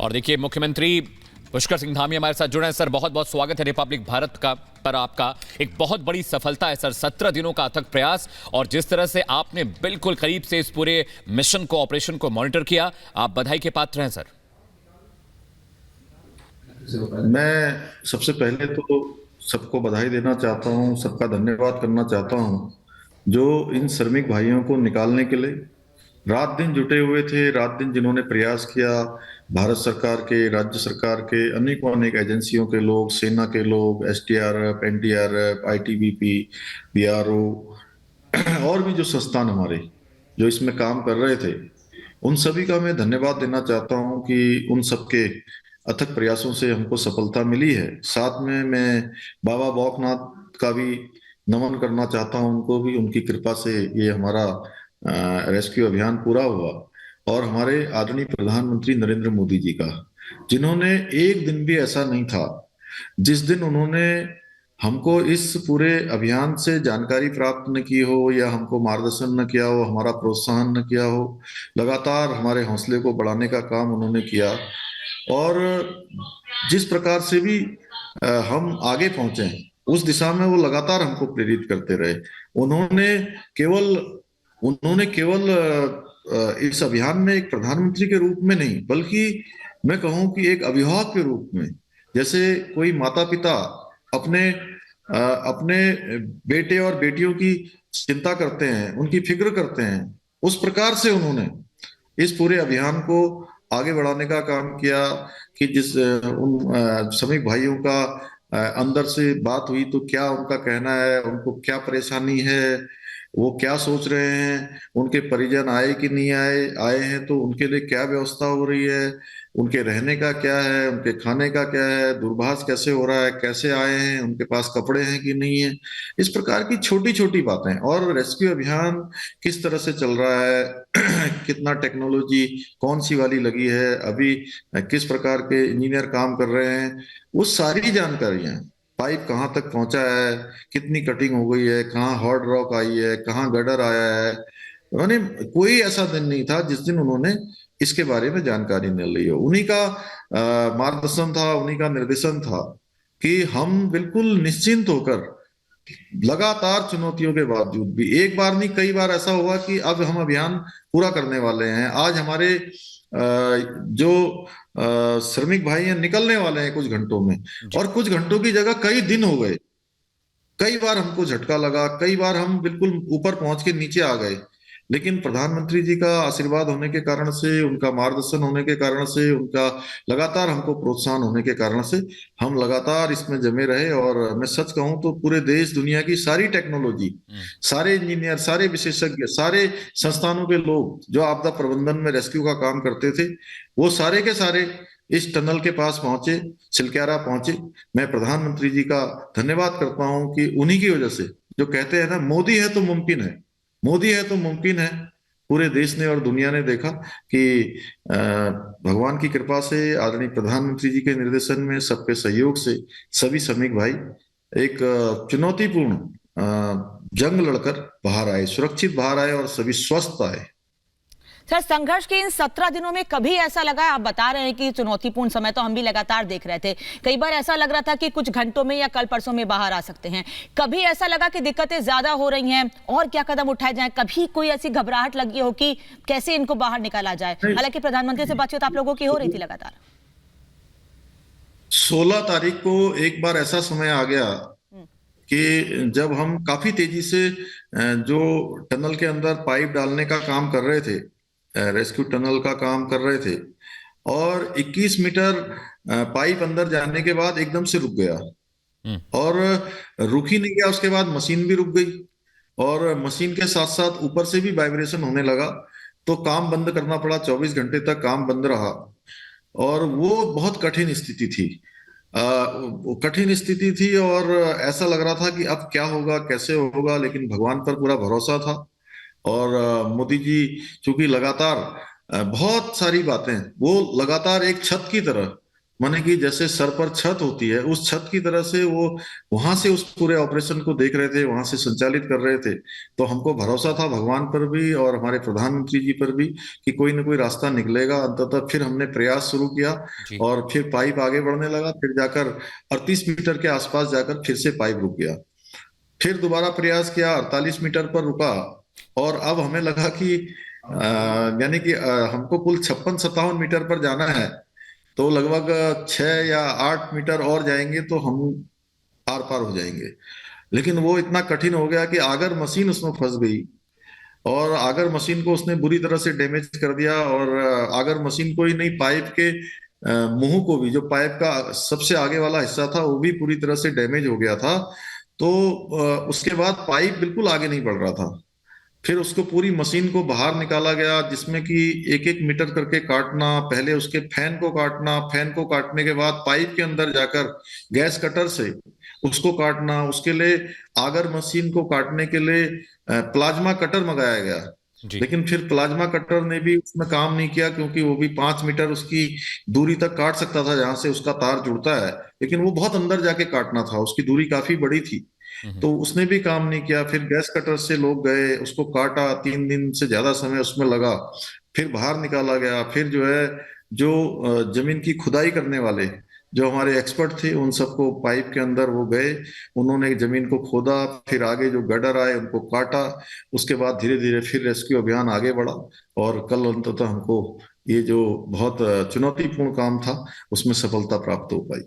और देखिए, मुख्यमंत्री पुष्कर सिंह धामी हमारे साथ जुड़े हैं। सर, बहुत बहुत स्वागत है रिपब्लिक भारत का पर आपका। एक बहुत बड़ी सफलता है सर, 17 दिनों का अथक प्रयास, और जिस तरह से आपने बिल्कुल करीब से इस पूरे मिशन को, ऑपरेशन को मॉनिटर किया, आप बधाई के पात्र हैं सर। मैं सबसे पहले तो सबको बधाई देना चाहता हूं, सबका धन्यवाद करना चाहता हूं जो इन श्रमिक भाइयों को निकालने के लिए रात दिन जुटे हुए थे। रात दिन जिन्होंने प्रयास किया, भारत सरकार के, राज्य सरकार के, अनेकों अनेक एजेंसियों के लोग, सेना के लोग, एसडीआरएफ, एनडीआरएफ, आईटीबीपी, बीआरओ और भी जो संस्थान हमारे जो इसमें काम कर रहे थे, उन सभी का मैं धन्यवाद देना चाहता हूं कि उन सबके अथक प्रयासों से हमको सफलता मिली है। साथ में मैं बाबा बौखनाथ का भी नमन करना चाहता हूं, उनको भी उनकी कृपा से ये हमारा रेस्क्यू अभियान पूरा हुआ। और हमारे आदरणीय प्रधानमंत्री नरेंद्र मोदी जी का, जिन्होंने एक दिन भी ऐसा नहीं था जिस दिन उन्होंने हमको इस पूरे अभियान से जानकारी प्राप्त न की हो या हमको मार्गदर्शन न किया हो, हमारा प्रोत्साहन न किया हो। लगातार हमारे हौसले को बढ़ाने का काम उन्होंने किया। और जिस प्रकार से भी हम आगे पहुंचे उस दिशा में वो लगातार हमको प्रेरित करते रहे। उन्होंने केवल उन्होंने केवल इस अभियान में एक प्रधानमंत्री के रूप में नहीं, बल्कि मैं कहूं कि एक अभिभावक के रूप में, जैसे कोई माता पिता अपने अपने बेटे और बेटियों की चिंता करते हैं, उनकी फिक्र करते हैं, उस प्रकार से उन्होंने इस पूरे अभियान को आगे बढ़ाने का काम किया। कि जिस उन श्रमिक भाइयों का अंदर से बात हुई तो क्या उनका कहना है, उनको क्या परेशानी है, वो क्या सोच रहे हैं, उनके परिजन आए कि नहीं आए, आए हैं तो उनके लिए क्या व्यवस्था हो रही है, उनके रहने का क्या है, उनके खाने का क्या है, दूरभाष कैसे हो रहा है, कैसे आए हैं, उनके पास कपड़े हैं कि नहीं है। इस प्रकार की छोटी छोटी बातें। और रेस्क्यू अभियान किस तरह से चल रहा है कितना टेक्नोलॉजी कौन सी वाली लगी है, अभी किस प्रकार के इंजीनियर काम कर रहे हैं, वो सारी जानकारियां, पाइप कहाँ तक पहुंचा है, कितनी कटिंग हो गई है, कहाँ हॉट रॉक आई है, कहाँ गडर आया है। उन्होंने कोई ऐसा दिन नहीं था जिस दिन उन्होंने इसके बारे में जानकारी न ली हो। उन्हीं का मार्गदर्शन था, उन्हीं का निर्देशन था कि हम बिल्कुल निश्चिंत होकर लगातार चुनौतियों के बावजूद भी, एक बार नहीं कई बार ऐसा हुआ कि अब हम अभियान पूरा करने वाले हैं, आज हमारे जो श्रमिक भाई हैं निकलने वाले हैं कुछ घंटों में, जी। और कुछ घंटों की जगह कई दिन हो गए। कई बार हमको झटका लगा, कई बार हम बिल्कुल ऊपर पहुंच के नीचे आ गए, लेकिन प्रधानमंत्री जी का आशीर्वाद होने के कारण से, उनका मार्गदर्शन होने के कारण से, उनका लगातार हमको प्रोत्साहन होने के कारण से हम लगातार इसमें जमे रहे। और मैं सच कहूं तो पूरे देश दुनिया की सारी टेक्नोलॉजी, हम्म। सारे इंजीनियर, सारे विशेषज्ञ, सारे संस्थानों के लोग जो आपदा प्रबंधन में रेस्क्यू का काम करते थे, वो सारे के सारे इस टनल के पास पहुंचे, सिलक्यारा पहुंचे। मैं प्रधानमंत्री जी का धन्यवाद करता हूं कि उन्हीं की वजह से, जो कहते हैं ना, मोदी है तो मुमकिन है, मोदी है तो मुमकिन है। पूरे देश ने और दुनिया ने देखा कि भगवान की कृपा से, आदरणीय प्रधानमंत्री जी के निर्देशन में, सबके सहयोग से सभी श्रमिक भाई एक चुनौतीपूर्ण जंग लड़कर बाहर आए, सुरक्षित बाहर आए और सभी स्वस्थ आए। सर, संघर्ष के इन 17 दिनों में कभी ऐसा लगा, आप बता रहे हैं कि चुनौतीपूर्ण समय तो हम भी लगातार देख रहे थे, कई बार ऐसा लग रहा था कि कुछ घंटों में या कल परसों में बाहर आ सकते हैं, कभी ऐसा लगा कि दिक्कतें ज्यादा हो रही हैं और क्या कदम उठाए जाएं, कभी कोई ऐसी घबराहट लगी हो कि कैसे इनको बाहर निकाला जाए? हालांकि प्रधानमंत्री से बातचीत आप लोगों की हो रही थी लगातार। 16 तारीख को एक बार ऐसा समय आ गया कि जब हम काफी तेजी से जो टनल के अंदर पाइप डालने का काम कर रहे थे, रेस्क्यू टनल का काम कर रहे थे, और 21 मीटर पाइप अंदर जाने के बाद एकदम से रुक गया। हम्म। और रुक ही नहीं गया, उसके बाद मशीन भी रुक गई, और मशीन के साथ साथ ऊपर से भी वाइब्रेशन होने लगा, तो काम बंद करना पड़ा। 24 घंटे तक काम बंद रहा, और वो बहुत कठिन स्थिति थी। वो कठिन स्थिति थी, और ऐसा लग रहा था कि अब क्या होगा, कैसे होगा, लेकिन भगवान पर पूरा भरोसा था। और मोदी जी चूंकि लगातार बहुत सारी बातें, वो लगातार एक छत की तरह माने कि जैसे सर पर छत होती है, उस छत की तरह से वो वहां से उस पूरे ऑपरेशन को देख रहे थे, वहां से संचालित कर रहे थे। तो हमको भरोसा था भगवान पर भी और हमारे प्रधानमंत्री जी पर भी कि कोई ना कोई रास्ता निकलेगा। अंततः फिर हमने प्रयास शुरू किया जी। और फिर पाइप आगे बढ़ने लगा, फिर जाकर 38 मीटर के आसपास जाकर फिर से पाइप रुक गया। फिर दोबारा प्रयास किया, 48 मीटर पर रुका। और अब हमें लगा कि यानी कि हमको कुल 56-57 मीटर पर जाना है। तो लगभग 6 या 8 मीटर और जाएंगे तो हम आर पार हो जाएंगे। लेकिन वो इतना कठिन हो गया कि आगर मशीन उसमें फंस गई, और आगर मशीन को उसने बुरी तरह से डैमेज कर दिया। और आगर मशीन को ही नहीं, पाइप के मुंह को भी, जो पाइप का सबसे आगे वाला हिस्सा था, वो भी पूरी तरह से डैमेज हो गया था। तो उसके बाद पाइप बिल्कुल आगे नहीं बढ़ रहा था। फिर उसको पूरी मशीन को बाहर निकाला गया, जिसमें कि एक एक मीटर करके काटना, पहले उसके फैन को काटना, फैन को काटने के बाद पाइप के अंदर जाकर गैस कटर से उसको काटना। उसके लिए आगर मशीन को काटने के लिए प्लाज्मा कटर मंगाया गया। जी। लेकिन फिर प्लाज्मा कटर ने भी उसमें काम नहीं किया, क्योंकि वो भी 5 मीटर उसकी दूरी तक काट सकता था जहां से उसका तार जुड़ता है, लेकिन वो बहुत अंदर जाके काटना था, उसकी दूरी काफी बड़ी थी। हम्म। तो उसने भी काम नहीं किया। फिर गैस कटर से लोग गए, उसको काटा, 3 दिन से ज्यादा समय उसमें लगा। फिर बाहर निकाला गया। फिर जो है, जो जमीन की खुदाई करने वाले जो हमारे एक्सपर्ट थे, उन सबको पाइप के अंदर वो गए, उन्होंने जमीन को खोदा, फिर आगे जो गडर आए उनको काटा। उसके बाद धीरे धीरे फिर रेस्क्यू अभियान आगे बढ़ा, और कल अंततः हमको ये जो बहुत चुनौतीपूर्ण काम था उसमें सफलता प्राप्त हो पाई।